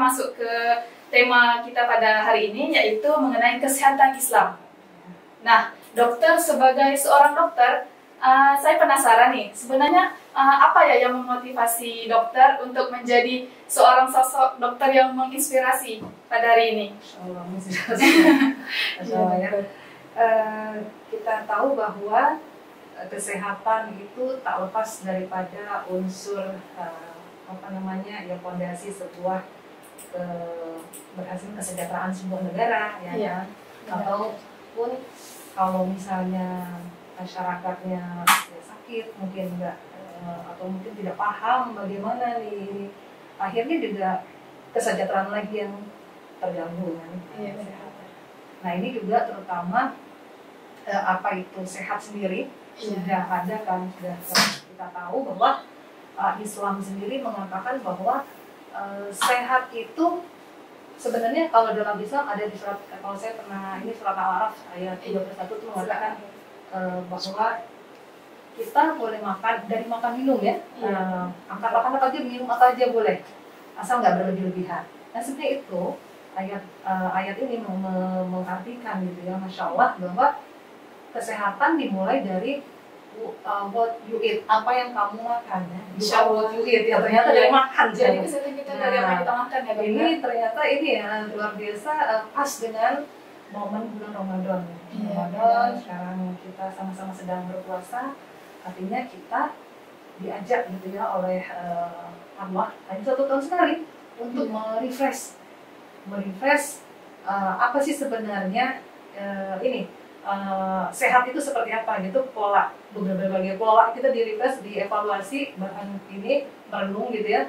masuk ke tema kita pada hari ini, yaitu mengenai kesehatan Islam. Nah, dokter, sebagai seorang dokter, saya penasaran nih, sebenarnya apa ya yang memotivasi dokter untuk menjadi seorang sosok dokter yang menginspirasi pada hari ini? Kita tahu bahwa kesehatan itu tak lepas daripada unsur ya fondasi sebuah berhasil kesejahteraan sebuah negara, ya. Ataupun kalau misalnya masyarakatnya sakit, mungkin enggak atau mungkin tidak paham bagaimana nih, akhirnya juga kesejahteraan lagi yang terganggu kan. Nah, ini juga terutama apa itu sehat sendiri sudah ada kan, sudah kita tahu bahwa Islam sendiri mengatakan bahwa sehat itu sebenarnya kalau dalam Islam ada di surat, kalau saya pernah, ini surat Al-A'raf ayat 31 itu mengatakan bahwa kita boleh makan dari makan minum ya, angkat aja, minum apa aja boleh, asal nggak berlebih-lebihan. Nah, sebenarnya itu ayat ini mengartikan gitu ya, Masya Allah, bahwa kesehatan dimulai dari what you eat, apa yang kamu makan ya. What you eat ya, ternyata dari makan. Jadi kesehatan kita dari apa yang kita makan ya. Ini ternyata ini ya luar biasa, pas dengan momen bulan Ramadan. Ramadan sekarang kita sama-sama sedang berpuasa, artinya kita diajak gitu ya oleh Allah hanya 1 tahun sekali untuk merefresh apa sih sebenarnya sehat itu seperti apa gitu, pola, berbagai pola kita di-refresh, dievaluasi, bahkan ini merenung gitu ya.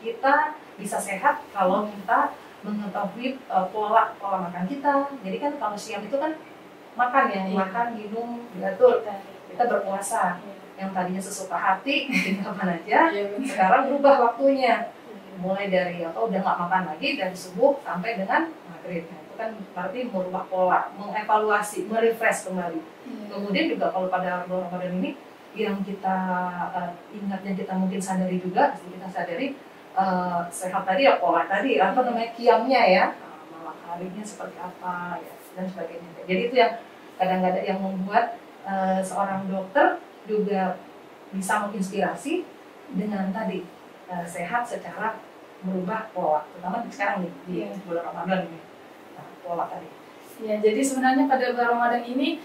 Kita bisa sehat kalau kita mengetahui pola makan kita. Jadi kan kalau siang itu kan makan ya, makan, minum, diatur. Kita berpuasa, yang tadinya sesuka hati, mungkin kapan aja, sekarang berubah waktunya. Mulai dari udah nggak makan lagi dari subuh sampai dengan maghrib. Itu kan berarti merubah pola, mengevaluasi, merefresh kembali. Kemudian juga kalau pada bulan Ramadan ini yang kita ingat, yang kita mungkin sadari juga, kita sadari sehat tadi ya, pola tadi, qiyamnya ya, malam harinya seperti apa ya, dan sebagainya. Jadi itu yang kadang-kadang yang membuat seorang dokter juga bisa menginspirasi dengan tadi sehat secara merubah pola, terutama sekarang nih di bulan Ramadan ini, pola tadi. Ya, jadi sebenarnya pada bulan Ramadan ini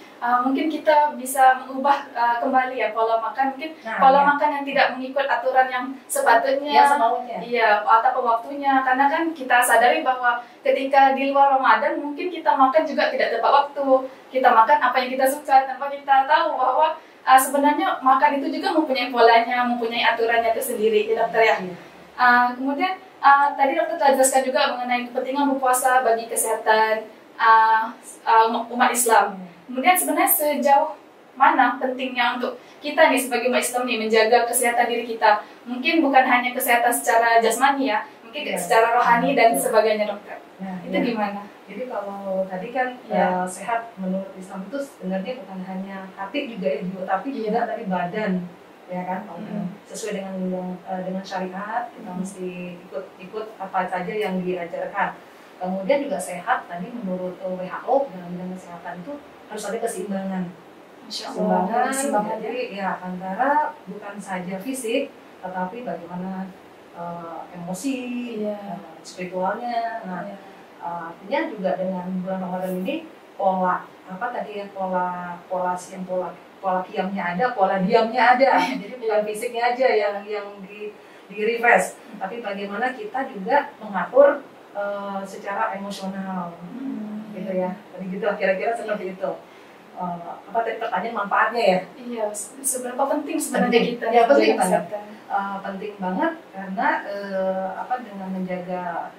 mungkin kita bisa mengubah kembali ya pola makan, mungkin pola makan yang tidak mengikut aturan yang sepatutnya, atau waktunya, karena kan kita sadari bahwa ketika di luar Ramadan mungkin kita makan juga tidak tepat waktu, kita makan apa yang kita suka tanpa kita tahu bahwa sebenarnya makan itu juga mempunyai polanya, mempunyai aturannya tersendiri ya dokter ya. Kemudian tadi dokter telah jelaskan juga mengenai kepentingan berpuasa bagi kesehatan umat Islam. Kemudian sebenarnya sejauh mana pentingnya untuk kita nih sebagai umat Islam nih menjaga kesehatan diri kita? Mungkin bukan hanya kesehatan secara jasmani ya, mungkin secara rohani dan sebagainya dokter. Itu gimana? Jadi kalau tadi kan sehat menurut Islam itu sebenarnya bukan hanya hati juga ya, tapi juga tadi badan, ya kan? Sesuai dengan syariat, kita mesti ikut apa saja yang diajarkan. Kemudian juga sehat tadi menurut WHO dalam bidang kesehatan itu harus ada keseimbangan. Keseimbangan jadi ya antara bukan saja fisik, tetapi bagaimana emosi, spiritualnya. Nah, artinya juga dengan bulan Ramadan ini pola qiyamnya ada, pola diamnya ada. Jadi bukan fisiknya aja yang di refresh, tapi bagaimana kita juga mengatur secara emosional, gitu ya. Tadi gitu kira-kira seperti itu. Apa tadi pertanyaan manfaatnya ya? Iya, seberapa penting sebenarnya kita? Ya penting banget. Penting banget karena dengan menjaga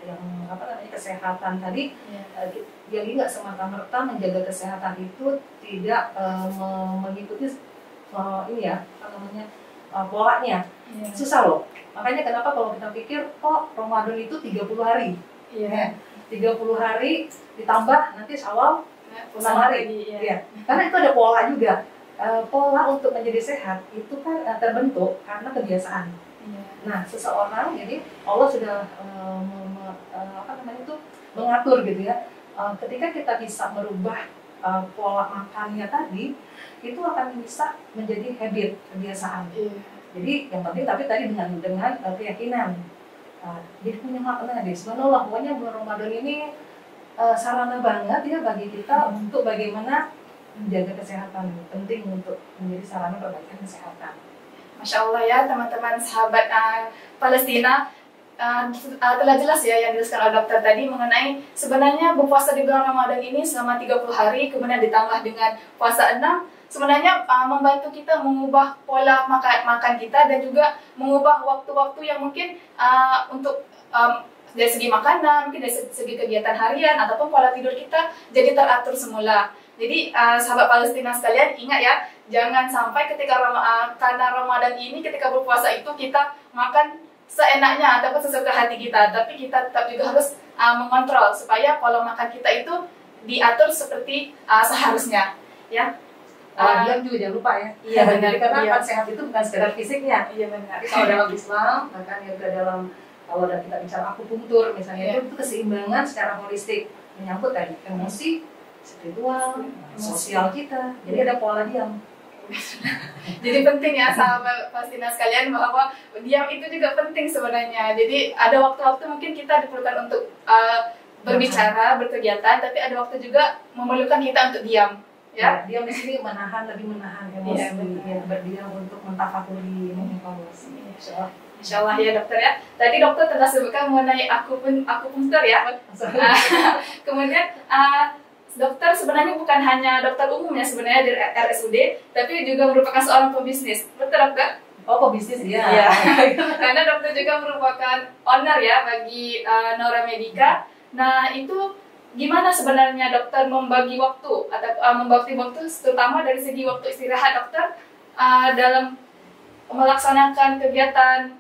kesehatan tadi, jadi nggak semata-merta menjaga kesehatan itu tidak mengikuti polanya. Susah loh. Makanya kenapa kalau kita pikir Ramadan itu 30 hari. 30 hari ditambah nanti Syawal 6 hari. Karena itu ada pola juga. Pola untuk menjadi sehat itu kan terbentuk karena kebiasaan. Nah, seseorang, jadi Allah sudah mengatur gitu ya. Ketika kita bisa merubah pola makannya tadi, itu akan bisa menjadi habit, kebiasaan. Jadi yang penting tapi tadi dengan keyakinan. Jadi punya makna deh. Subhanallah, pokoknya bulan Ramadan ini sarana banget ya bagi kita untuk bagaimana menjaga kesehatan. Penting untuk menjadi sarana perbaikan kesehatan. Masya Allah ya teman-teman sahabat Palestina. Telah jelas ya yang dijelaskan oleh dokter tadi mengenai sebenarnya berpuasa di bulan Ramadan ini selama 30 hari kemudian ditambah dengan puasa 6 sebenarnya membantu kita mengubah pola makan kita dan juga mengubah waktu-waktu yang mungkin untuk dari segi makanan, mungkin dari segi kegiatan harian ataupun pola tidur kita jadi teratur semula. Jadi sahabat Palestina sekalian ingat ya, jangan sampai ketika karena Ramadan ini ketika berpuasa itu kita makan seenaknya ataupun sesuai ke hati kita, tapi kita tetap juga harus mengontrol supaya pola makan kita itu diatur seperti seharusnya, ya. Diam juga jangan lupa ya. Iya benar. Karena iya. Sehat itu bukan sekedar fisiknya. Iya benar. Kalau dalam Islam, bahkan juga dalam kalau kita bicara akupunktur misalnya itu keseimbangan secara holistik menyangkut tadi emosi, spiritual, sosial kita. Jadi ada pola diam. Jadi penting ya sahabat Palestina sekalian bahwa diam itu juga penting sebenarnya. Jadi ada waktu-waktu mungkin kita diperlukan untuk berbicara, berkegiatan, tapi ada waktu juga memerlukan kita untuk diam. Ya, diam di sini lebih menahan emosi, ya, berdiam untuk mentafakuri, mengevaluasi. Insya Allah ya dokter ya. Tadi dokter telah sebutkan mengenai akupunktur ya. Kemudian dokter sebenarnya bukan hanya dokter umum ya sebenarnya di RSUD, tapi juga merupakan seorang pebisnis. Betul dokter? Oh pebisnis ya. Iya. Karena dokter juga merupakan owner ya bagi Nora Medica. Nah itu gimana sebenarnya dokter membagi waktu atau membagi waktu terutama dari segi waktu istirahat dokter dalam melaksanakan kegiatan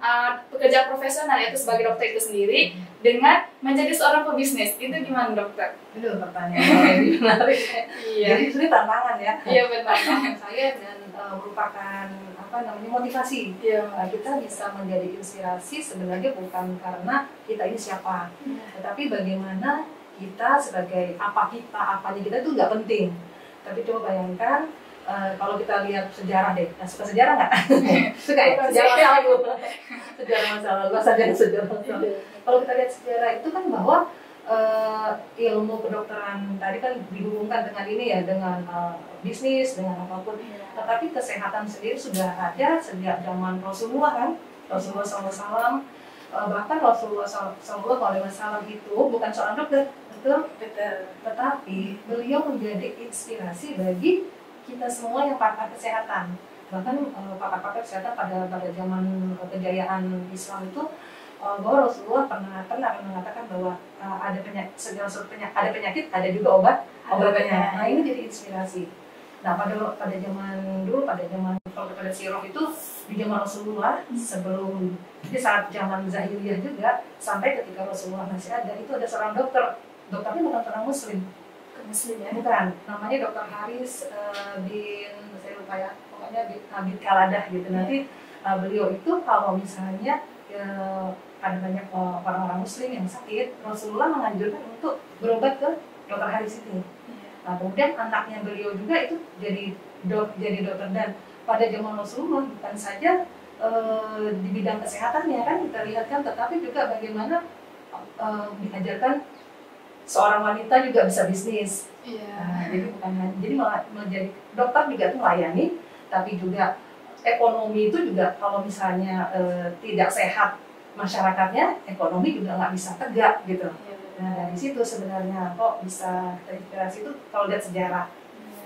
pekerjaan profesional yaitu sebagai dokter itu sendiri dengan menjadi seorang pebisnis itu gimana dokter? Itu pertanyaan yang menarik. Iya. Jadi itu tantangan ya. Iya benar. Tantangan saya dan merupakan motivasi. Iya. Kita bisa menjadi inspirasi sebenarnya bukan karena kita ini siapa, tetapi bagaimana kita sebagai apanya kita itu nggak penting. Tapi coba bayangkan. Kalau kita lihat sejarah deh, suka sejarah nggak? Suka ya? Sejarah masa lalu. Sejarah masa lalu, sejarah masa lalu. Kalau kita lihat sejarah itu kan bahwa ilmu kedokteran tadi kan dihubungkan dengan ini ya, dengan bisnis, dengan apapun. Tetapi kesehatan sendiri sudah ada sejak zaman Rasulullah kan, Rasulullah SAW. Bahkan Rasulullah SAW itu bukan seorang dokter, betul? Tetapi beliau menjadi inspirasi bagi kita semua yang pakar kesehatan. Bahkan pakar-pakar kesehatan pada zaman kejayaan Islam itu bahwa Rasulullah pernah mengatakan bahwa ada penyakit ada juga obatnya. Nah ini jadi inspirasi. Nah pada zaman dulu kalau pada sirah itu di zaman Rasulullah sebelum jadi saat zaman Zahiriyah juga sampai ketika Rasulullah masih ada itu ada seorang dokternya bukan orang Muslim ya? Bukan, namanya Dr. Haris bin saya lupa ya, pokoknya bin Kaladah gitu. Nanti beliau itu kalau misalnya ada banyak orang-orang Muslim yang sakit, Rasulullah menganjurkan untuk berobat ke Dr. Haris ini. Nah, kemudian anaknya beliau juga itu jadi dokter dan pada zaman Rasulullah bukan saja di bidang kesehatannya kan kita lihat kan, tetapi juga bagaimana diajarkan seorang wanita juga bisa bisnis. Jadi menjadi dokter juga itu melayani, tapi juga ekonomi itu juga kalau misalnya tidak sehat masyarakatnya, ekonomi juga nggak bisa tegak gitu. Nah dari situ sebenarnya kok bisa terinspirasi itu kalau lihat sejarah.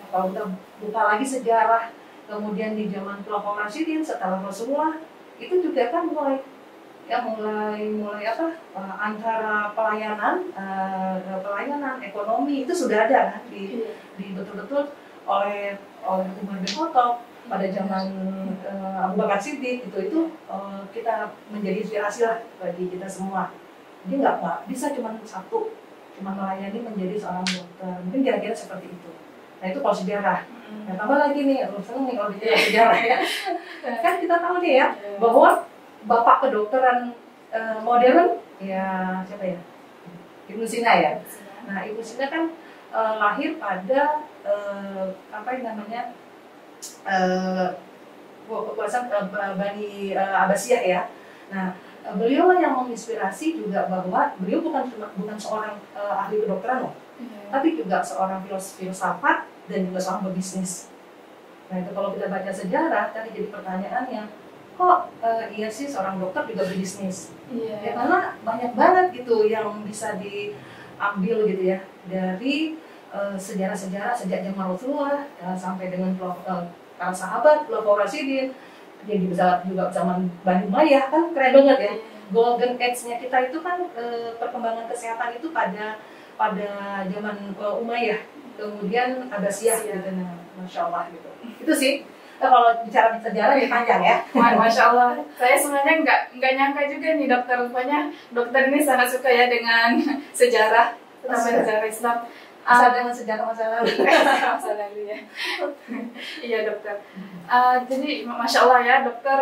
Kalau kita buka lagi sejarah, kemudian di zaman Khulafaur Rasyidin setelah Rasulullah itu juga kan mulai antara pelayanan ekonomi itu sudah ada kan di betul-betul oleh Umar bin Khattab pada zaman Abu Bakar Siddiq itu kita menjadi inspirasi lah bagi kita semua. Jadi nggak bisa cuma melayani menjadi seorang dokter, mungkin kira-kira seperti itu. Nah itu kalau sejarah. Nah tambah lagi nih, kalau bicara sejarah ya, kan kita tahu nih ya bahwa bapak kedokteran modern ya siapa ya? Ibnu Sina ya. Nah, Ibnu Sina kan lahir pada apa yang namanya kekuasaan Bani Abbasiyah ya. Nah, beliau yang menginspirasi juga bahwa beliau bukan seorang ahli kedokteran loh, tapi juga seorang filsafat dan juga seorang pebisnis. Nah, itu kalau kita baca sejarah tadi jadi pertanyaannya, kok iya sih seorang dokter juga berbisnis? Ya karena banyak banget gitu yang bisa diambil gitu ya dari sejarah-sejarah sejak zaman Rasulullah sampai dengan para sahabat, Khulafaur Rasyidin, jadi bisa juga zaman Bani Umayyah, kan keren banget ya. Golden age-nya kita itu kan perkembangan kesehatan itu pada zaman Umayyah, kemudian Abbasiyah gitu. Nah, Masya Allah gitu. Itu sih. Kalau bicara sejarah ya panjang ya. Masya Allah. Saya sebenarnya nggak nyangka juga nih dokter. Rupanya dokter ini sangat suka ya dengan sejarah, terutama sejarah Islam. Dengan sejarah masa lalu. Masa lalu ya. Iya dokter. Jadi Masya Allah ya dokter.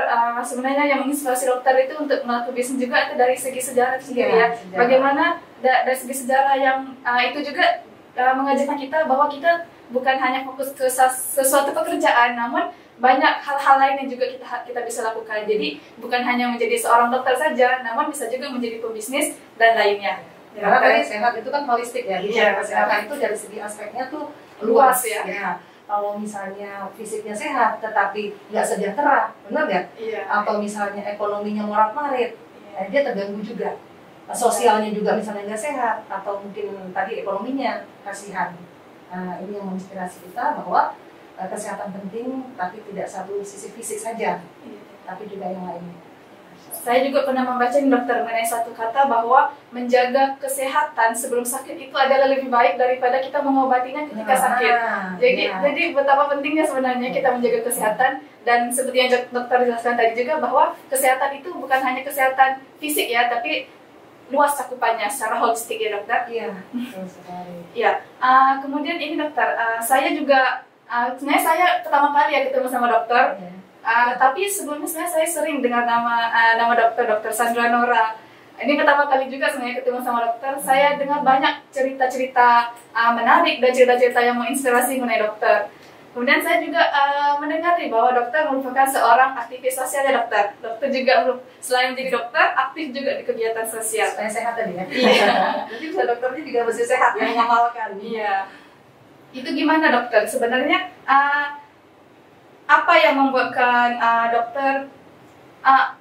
Sebenarnya yang menginspirasi dokter itu untuk melakukan bisnis juga itu dari segi sejarah sendiri ya. Sejarah. Bagaimana dari segi sejarah yang itu juga mengajarkan kita bahwa kita bukan hanya fokus ke sesuatu pekerjaan, namun banyak hal-hal lain yang juga kita bisa lakukan. Jadi bukan hanya menjadi seorang dokter saja, namun bisa juga menjadi pebisnis dan lainnya. Karena tadi sehat itu kan holistik ya, kesehatan itu dari segi aspeknya tuh luas ya. Kalau misalnya fisiknya sehat tetapi nggak sejahtera, benar nggak? Atau misalnya ekonominya morat-marit, dia terganggu juga. Sosialnya juga misalnya nggak sehat, atau mungkin tadi ekonominya kasihan. Nah, ini yang menginspirasi kita bahwa kesehatan penting, tapi tidak satu sisi fisik saja, tapi juga yang lainnya. Saya juga pernah membaca nih dokter mengenai satu kata bahwa menjaga kesehatan sebelum sakit itu adalah lebih baik daripada kita mengobatinya ketika sakit. Jadi betapa pentingnya sebenarnya kita menjaga kesehatan, dan seperti yang dokter jelaskan tadi juga bahwa kesehatan itu bukan hanya kesehatan fisik ya, tapi luas cakupannya secara holistik ya dokter. Iya, betul sekali. Iya. Kemudian ini dokter, saya juga sebenarnya saya pertama kali ya ketemu sama dokter. Tapi sebelumnya sebenarnya saya sering dengar nama dokter Sandra Nora. Ini pertama kali juga sebenarnya ketemu sama dokter. Saya dengar banyak cerita-cerita menarik dan cerita-cerita yang menginspirasi mengenai dokter. Kemudian saya juga mendengar bahwa dokter merupakan seorang aktivis sosial ya dokter. Dokter juga selain menjadi dokter, aktif juga di kegiatan sosial. Supaya sehat tadi ya? Iya. Jadi dokternya juga mesti sehat ya, mengamalkan. Iya. Itu gimana dokter? Sebenarnya apa yang membuatkan dokter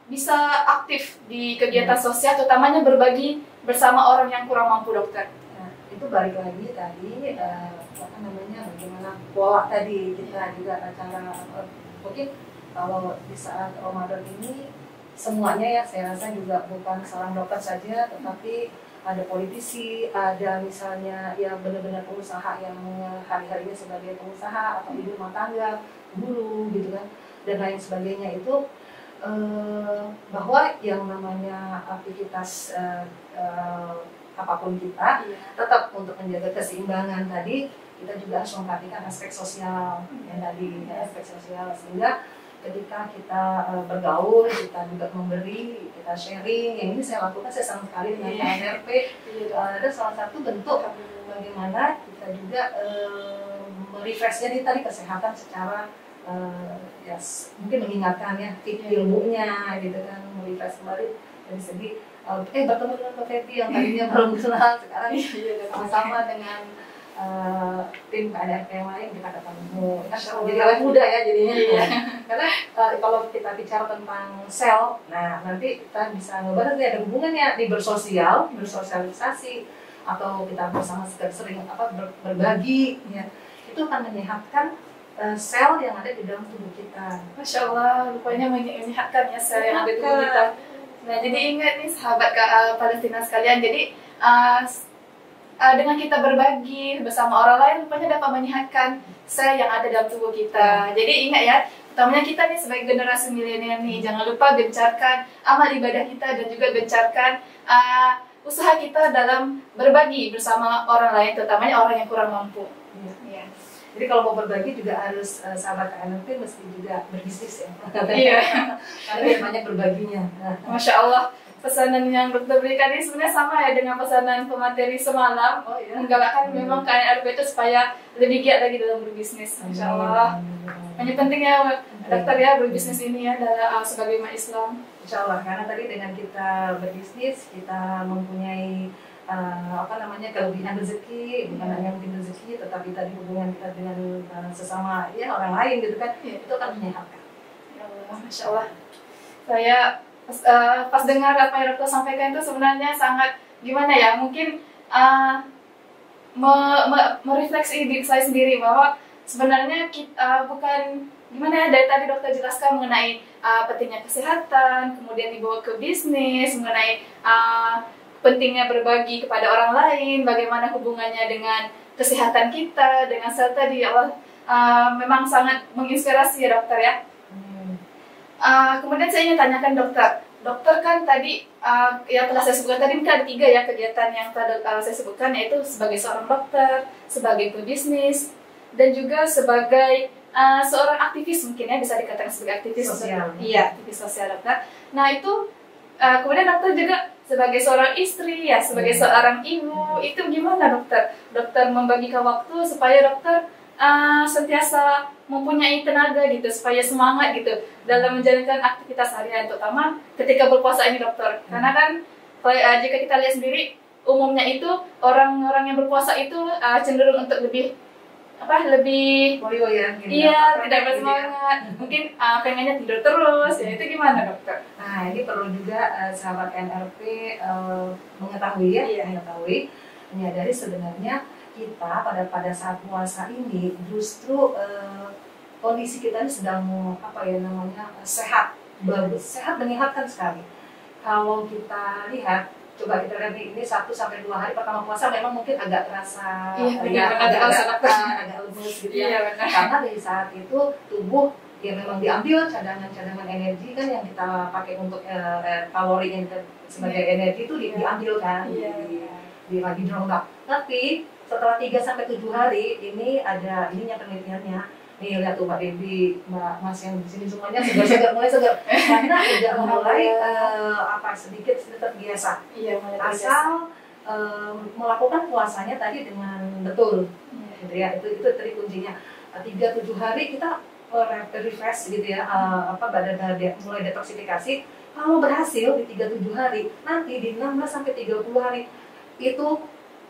bisa aktif di kegiatan sosial, terutamanya berbagi bersama orang yang kurang mampu dokter? Nah, itu balik lagi tadi apa namanya, bagaimana pola tadi kita juga cara mungkin kalau di saat Ramadan ini semuanya ya, saya rasa juga bukan seorang dokter saja, tetapi ada politisi, ada misalnya ya benar-benar pengusaha yang hari-harinya sebagai pengusaha atau ibu rumah tangga, guru gitu kan, dan lain sebagainya. Itu bahwa yang namanya aktivitas apapun kita tetap untuk menjaga keseimbangan tadi, kita juga harus memperhatikan aspek sosial yang tadi, aspek sosial, sehingga ketika kita bergaul, kita juga memberi, kita sharing. Yang ini saya lakukan, saya senang sekali dengan KNRP. Ada salah satu bentuk bagaimana kita juga merefresh jadi tadi kesehatan secara ya mungkin mengingatkan ya ilmunya gitu kan, merefresh kembali dari segi bertemu dengan Mbak Feby yang tadinya belum kenal, sekarang sama-sama dengan tim KNRP yang lain kita ketemu. Jadi awet muda ya jadinya. Karena kalau kita bicara tentang sel, nah nanti kita bisa ngebahas ada hubungannya di bersosialisasi, atau kita bersama sering berbagi ya, itu akan menyehatkan sel yang ada di dalam tubuh kita. Masya Allah, rupanya menyehatkan ya sel yang ada di tubuh kita. Nah, jadi ingat nih sahabat Palestina sekalian, jadi dengan kita berbagi bersama orang lain, rupanya dapat menyehatkan sel yang ada dalam tubuh kita. Jadi ingat ya, utamanya kita nih sebagai generasi milenial nih, jangan lupa gencarkan amal ibadah kita dan juga gencarkan usaha kita dalam berbagi bersama orang lain, terutamanya orang yang kurang mampu. Ya. Jadi kalau mau berbagi juga harus sahabat KNRP mesti juga berbisnis ya. Iya. Karena banyak berbaginya. Masya Allah. pesanan yang dokter berikan ini sebenarnya sama ya dengan pesanan pemateri semalam. Menggalakkan memang KNRP itu supaya lebih giat lagi dalam berbisnis. Insya Allah. Hanya penting ya dokter ya berbisnis ini ya dalam sebagai umat Islam. Insya Allah, karena tadi dengan kita berbisnis kita mempunyai kelebihan rezeki, bukan hanya mungkin rezeki, tetapi tadi hubungan kita dengan sesama ya orang lain gitu kan, itu akan menyehatkan. Ya Allah, Masya Allah. Saya pas dengar apa yang dokter sampaikan itu sebenarnya sangat gimana ya, mungkin merefleksi diri saya sendiri bahwa sebenarnya kita bukan gimana ya, dari tadi dokter jelaskan mengenai pentingnya kesehatan, kemudian dibawa ke bisnis, mengenai pentingnya berbagi kepada orang lain, bagaimana hubungannya dengan kesehatan kita, dengan serta di Allah memang sangat menginspirasi ya dokter ya. Kemudian saya ingin tanyakan dokter kan tadi yang telah saya sebutkan tadi mungkin ada 3 ya kegiatan yang telah saya sebutkan, yaitu sebagai seorang dokter, sebagai pebisnis, dan juga sebagai seorang aktivis, mungkin ya bisa dikatakan sebagai aktivis sosial. Iya, aktivis sosial dokter. Nah itu kemudian dokter juga sebagai seorang istri ya, sebagai seorang ibu, itu gimana dokter? Dokter membagikan waktu supaya dokter sentiasa mempunyai tenaga gitu, supaya semangat gitu dalam menjalankan aktivitas harian, terutama ketika berpuasa ini dokter. Karena kan jika kita lihat sendiri, umumnya itu orang-orang yang berpuasa itu cenderung untuk lebih loyo ya, iya, tidak bersemangat, mungkin pengennya tidur terus ya. Itu gimana dokter? Nah ini perlu juga sahabat NRP mengetahui menyadari sebenarnya kita pada saat puasa ini justru kondisi kita ini sedang sehat, bagus, sehat, menyehatkan sekali. Kalau kita lihat, coba kita lihat ini 1-2 hari pertama puasa memang mungkin agak terasa agak lemes gitu ya. Karena dari saat itu tubuh ya memang diambil cadangan energi kan yang kita pakai untuk kalori yang sebagai energi itu diambil kan, lagi dirombak. Tapi setelah 3-7 hari ini ada ininya penelitiannya. Nih lihat tuh Mbak Devi, Mbak Mas yang di sini semuanya mulai segar. Karena udah mulai sedikit terbiasa. Iya, asal melakukan puasanya tadi dengan betul. Gitu ya. Itu tadi kuncinya. 3-7 hari kita refresh gitu ya, badan mulai detoksifikasi. Kalau berhasil di 3-7 hari, nanti di 16-30 hari itu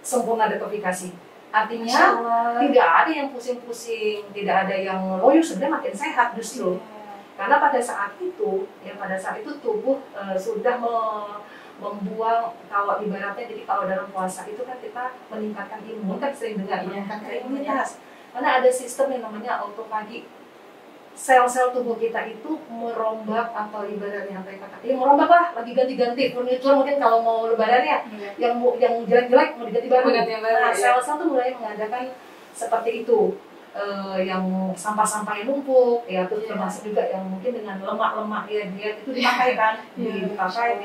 sempurna detoksifikasi. Artinya tidak ada yang pusing-pusing, tidak ada yang loyo, sebenarnya makin sehat justru. Karena pada saat itu tubuh sudah membuang, kalau ibaratnya, jadi kalau dalam puasa itu kan kita meningkatkan imun, kan sering dengar meningkatkan imunitas. Karena ada sistem yang namanya autofagi. Sel-sel tubuh kita itu merombak, atau ibaratnya merombak lah, lagi ganti-ganti furniture mungkin kalau mau lebaran ya, yang jelek-jelek mau diganti baru. Nah, sel-sel tuh mulai mengadakan seperti itu, yang sampah-sampah yang numpuk ya, terus termasuk juga yang mungkin dengan lemak-lemak ya, dia itu dipakai kan, dipakai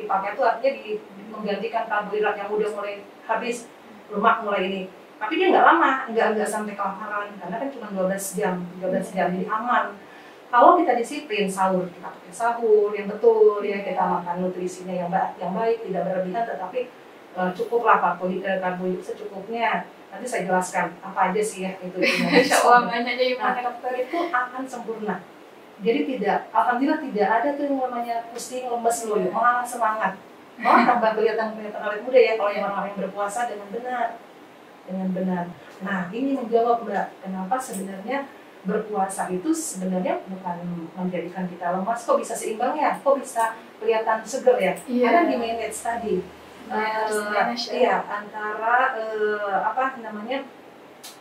dipakai itu artinya menggantikan karbohidrat yang udah mulai habis, lemak mulai ini. Tapi dia nggak lama, nggak sampai kelaparan, karena kan cuma 12 jam, jadi aman. Kalau kita disiplin sahur, kita pakai sahur yang betul ya, kita makan nutrisinya yang baik, tidak berlebihan, tetapi cukuplah karbohidrat secukupnya. Nanti saya jelaskan apa aja sih ya itu. Insya Allah banyaknya dokter itu akan sempurna. Jadi alhamdulillah tidak ada tuh yang namanya pusing, lemes, loyo, malah semangat. Malah tambah kelihatan awet muda ya kalau yang orang-orang yang berpuasa dengan benar. Nah, ini menjawab Mbak, kenapa sebenarnya berpuasa itu sebenarnya bukan menjadikan kita lemas, kok bisa seimbang ya, kok bisa kelihatan seger ya, karena di manage tadi. Antara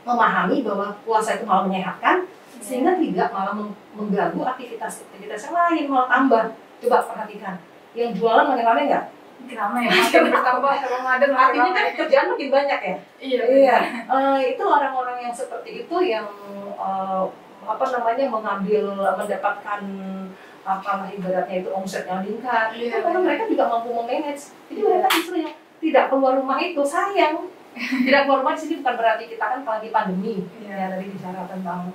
memahami bahwa puasa itu malah menyehatkan, sehingga tidak malah mengganggu aktivitas yang lain, malah tambah. Coba perhatikan, yang jualan makin ramai nggak? Ramai, makin bertambah Ramadan, artinya kan kerjaan makin banyak ya. Iya. Itu orang-orang yang seperti itu yang mendapatkan ibaratnya itu omset yang meningkat. Karena mereka juga mampu memanage. Jadi mereka justru yang tidak keluar rumah itu sayang. Tidak keluar rumah di sini bukan berarti kita kan lagi pandemi. Ya tadi bicara tentang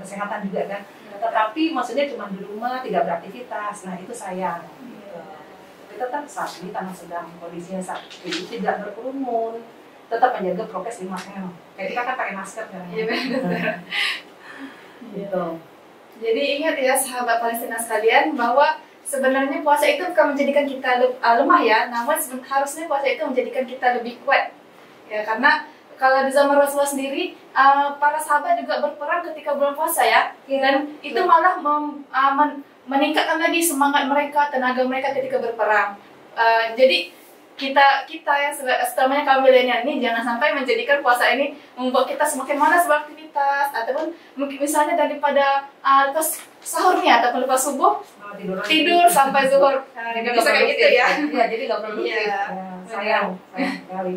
kesehatan juga kan. Tetapi maksudnya cuma di rumah tidak beraktivitas. Nah itu sayang. kita kan saat ini karena sedang kondisinya saat ini tidak berkerumun, tetap menjaga prokes 5M. Kayak kita kan pakai masker kan. Iya benar. Gitu. Jadi ingat ya sahabat Palestina sekalian bahwa sebenarnya puasa itu bukan menjadikan kita lemah ya, namun harusnya puasa itu menjadikan kita lebih kuat. Ya, karena kalau di zaman Rasulullah sendiri, para sahabat juga berperang ketika bulan puasa ya, dan itu malah meningkatkan lagi semangat mereka, tenaga mereka ketika berperang. Jadi kita yang setelahnya kaum milenial ini jangan sampai menjadikan puasa ini membuat kita semakin malas beraktivitas, ataupun mungkin misalnya daripada lepas sahurnya ataupun lepas subuh tidur sampai zuhur. Nggak bisa kayak gitu ya. Iya, jadi nggak produktif. Sayang sekali.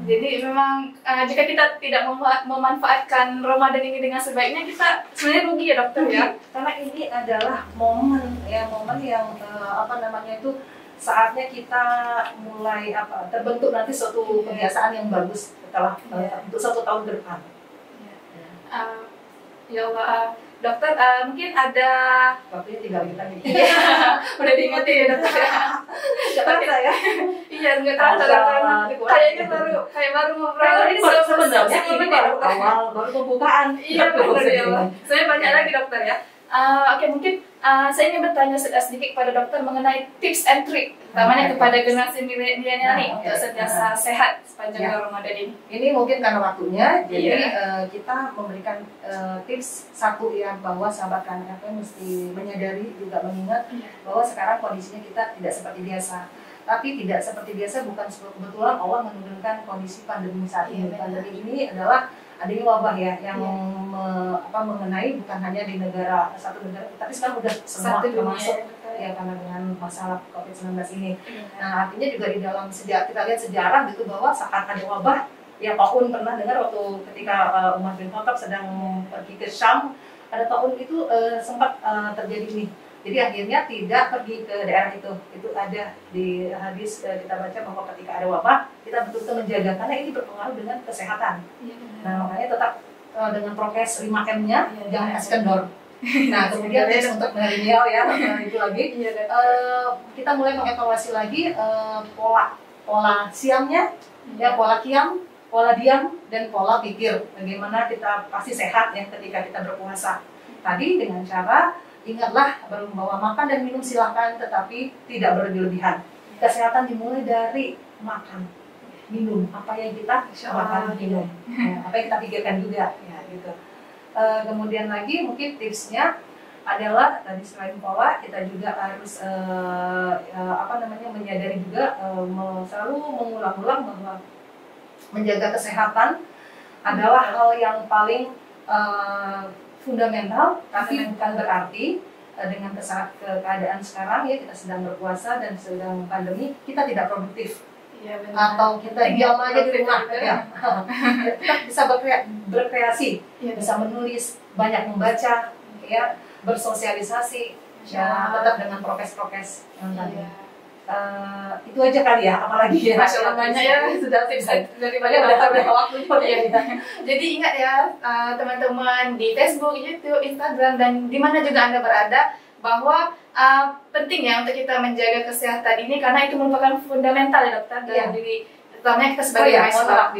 Jadi memang jika kita tidak memanfaatkan Ramadan ini dengan sebaiknya, kita sebenarnya rugi ya dokter ya. Karena ini adalah momen yang saatnya kita mulai terbentuk nanti suatu kebiasaan yang bagus setelah untuk 1 tahun ke depan. Ya Allah, dokter mungkin ada waktunya 3 menit lagi. Udah diingetin ya dokter ya. Terasa ya? Iya, nggak terasa. Kayaknya baru ngobrol. Ini sebenarnya ini baru awal, baru pembukaan. Iya benar ya. Saya banyak lagi dokter ya. Oke, mungkin saya ingin bertanya sedikit kepada dokter mengenai tips and trick, utamanya kepada generasi milenial nih untuk senantiasa sehat sepanjang Ramadan ini. Ini mungkin karena waktunya, jadi kita memberikan tips satu ya, bahwa sahabat KNFM mesti menyadari juga mengingat bahwa sekarang kondisinya kita tidak seperti biasa. Tapi tidak seperti biasa bukan kebetulan Allah menurunkan kondisi pandemi saat ini. Pandemi ini adalah adanya wabah ya yang mengenai bukan hanya di satu negara, tapi sekarang udah semua termasuk ya karena dengan masalah COVID-19 ini. Nah, artinya juga di dalam kita lihat sejarah gitu bahwa saat ada wabah, ya Pak Un pernah dengar waktu ketika Umar bin Khattab sedang pergi ke Syam, ada tahun itu sempat terjadi nih. Jadi akhirnya tidak pergi ke daerah itu ada di hadis kita baca bahwa ketika ada wabah kita betul-betul menjaga karena ini berpengaruh dengan kesehatan. Nah makanya tetap dengan prokes 5M-nya jangan kasih kendor. Nah kemudian untuk milenial ya itu lagi kita mulai mengevaluasi lagi pola siamnya ya, pola qiyam, pola diam dan pola pikir. Bagaimana kita pasti sehat ya ketika kita berpuasa. Tadi dengan cara ingatlah membawa makan dan minum silahkan, tetapi tidak berlebihan. Kesehatan dimulai dari makan, minum, apa yang kita makan, minum, apa yang kita pikirkan juga, ya gitu. Kemudian lagi mungkin tipsnya adalah tadi selain pola kita juga harus menyadari juga selalu mengulang-ulang bahwa menjaga kesehatan adalah hal yang paling fundamental, tapi bukan berarti dengan keadaan sekarang ya kita sedang berpuasa dan sedang pandemi kita tidak produktif atau kita diam aja di rumah ya. Kita bisa berkreasi, bisa menulis, banyak membaca, ya bersosialisasi, ya tetap dengan prokes-prokes yang tadi. Itu aja kali ya, apalagi ya. Masya Allah banyak ya, sudah tips dari banyak waktunya. Jadi ingat ya teman-teman di Facebook, YouTube, Instagram, dan di mana juga Anda berada, bahwa penting ya untuk kita menjaga kesehatan ini karena itu merupakan fundamental ya dokter dalam diri, utamanya kita sebagai mahasiswa.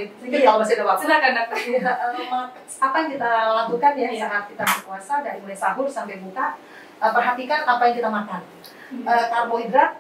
Kalau masih ada waktu. Silakan dokter. Apa yang kita lakukan ya saat kita berpuasa dari mulai sahur sampai buka, perhatikan apa yang kita makan. Karbohidrat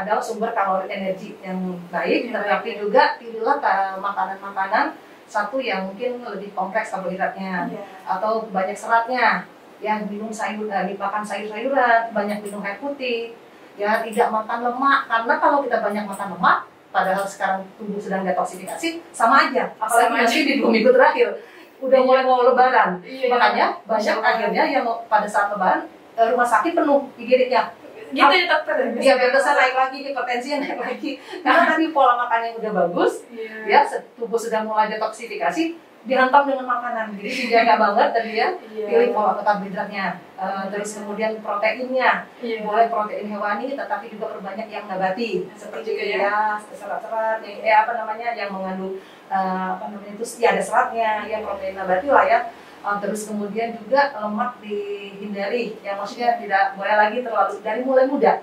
adalah sumber kalori energi yang baik, tetapi juga pilihlah makanan-makanan satu yang mungkin lebih kompleks karbohidratnya atau banyak seratnya, yang minum makan sayur-sayuran, banyak minum air putih, ya tidak makan lemak, karena kalau kita banyak makan lemak, padahal sekarang tubuh sedang detoksifikasi, sama aja, apalagi nanti di 2 minggu terakhir udah mulai mau lebaran, makanya banyak akhirnya yang pada saat lebaran rumah sakit penuh IGD-nya. Gitu ya dokter? Diabetesnya naik lagi, hipertensinya naik lagi. Karena tadi pola makan yang udah bagus, ya tubuh sudah mulai detoksifikasi, dihantam dengan makanan. Jadi dijaga banget tadi ya, pilih pola karbohidratnya, terus kemudian proteinnya, boleh protein hewani, tetapi juga perbanyak yang nabati, seperti ya serat-serat, yang mengandung ada seratnya, yang protein nabati lah ya. Terus kemudian juga lemak dihindari, yang maksudnya tidak boleh lagi terlalu dari mulai muda.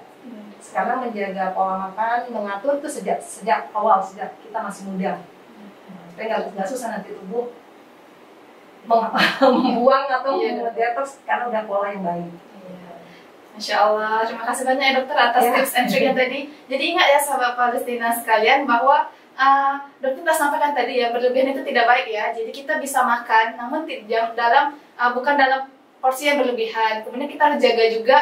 Sekarang menjaga pola makan, mengatur itu sejak awal, sejak kita masih muda. Supaya nggak susah nanti tubuh membuang atau detox karena udah pola yang baik. Masya Allah, terima kasih banyak ya dokter atas tips and triknya tadi. Jadi ingat ya sahabat Palestina sekalian bahwa dokter sudah sampaikan tadi ya, berlebihan itu tidak baik ya. Jadi kita bisa makan, namun bukan dalam porsi yang berlebihan. Kemudian kita harus jaga juga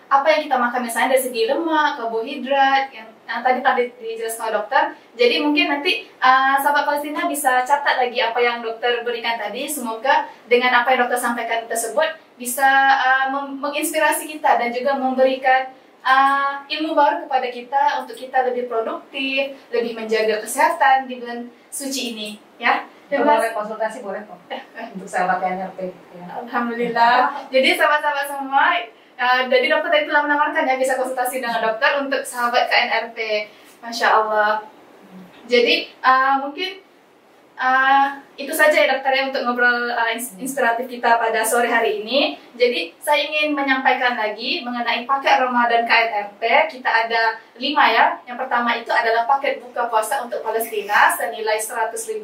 apa yang kita makan, misalnya dari segi lemak, karbohidrat, yang tadi dijelaskan oleh dokter. Jadi mungkin nanti sahabat Palestina bisa catat lagi apa yang dokter berikan tadi. Semoga dengan apa yang dokter sampaikan tersebut bisa menginspirasi kita dan juga memberikan ilmu baru kepada kita untuk kita lebih produktif, lebih menjaga kesehatan di bulan suci ini, ya. Boleh konsultasi, boleh kok untuk sahabat KNRP. Ya. Alhamdulillah. Jadi sahabat-sahabat semua, jadi dokter tadi telah menawarkan ya bisa konsultasi dengan dokter untuk sahabat KNRP. Masya Allah. Jadi mungkin itu saja ya dokter ya untuk ngobrol inspiratif kita pada sore hari ini. Jadi saya ingin menyampaikan lagi mengenai paket Ramadan KNRP. Kita ada 5 ya. Yang pertama itu adalah paket buka puasa untuk Palestina senilai Rp100.000.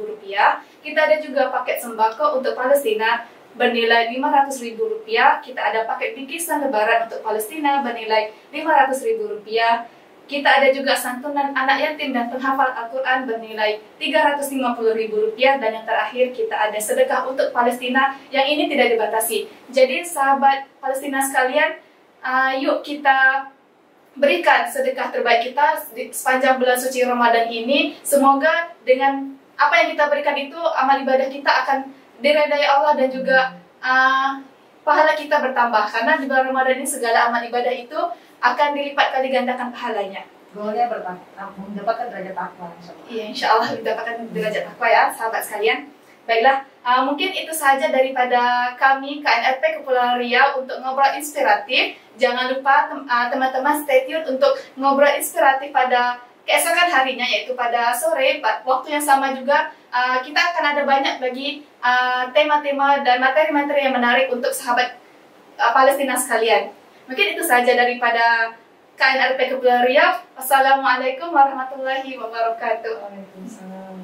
Kita ada juga paket sembako untuk Palestina bernilai Rp500.000. Kita ada paket bingkisan lebaran untuk Palestina bernilai Rp500.000. Kita ada juga santunan anak yatim dan penghafal Al-Quran bernilai Rp350.000. Dan yang terakhir kita ada sedekah untuk Palestina yang ini tidak dibatasi. Jadi sahabat Palestina sekalian, yuk kita berikan sedekah terbaik kita di sepanjang bulan suci Ramadan ini. Semoga dengan apa yang kita berikan itu, amal ibadah kita akan diridai Allah dan juga pahala kita bertambah. Karena di bulan Ramadan ini segala amal ibadah itu akan dilipat kali gandakan pahalanya. Goalnya mendapatkan derajat takwa. Iya, insya Allah mendapatkan derajat takwa ya, sahabat sekalian. Baiklah, mungkin itu saja daripada kami KNRP Kepulauan Riau untuk ngobrol inspiratif. Jangan lupa teman-teman stay tune untuk ngobrol inspiratif pada keesokan harinya, yaitu pada sore, waktu yang sama juga. Kita akan ada banyak lagi tema-tema dan materi-materi yang menarik untuk sahabat Palestina sekalian. Mungkin itu saja daripada KNRP Kepulauan Riau. Wassalamualaikum warahmatullahi wabarakatuh. Waalaikumsalam.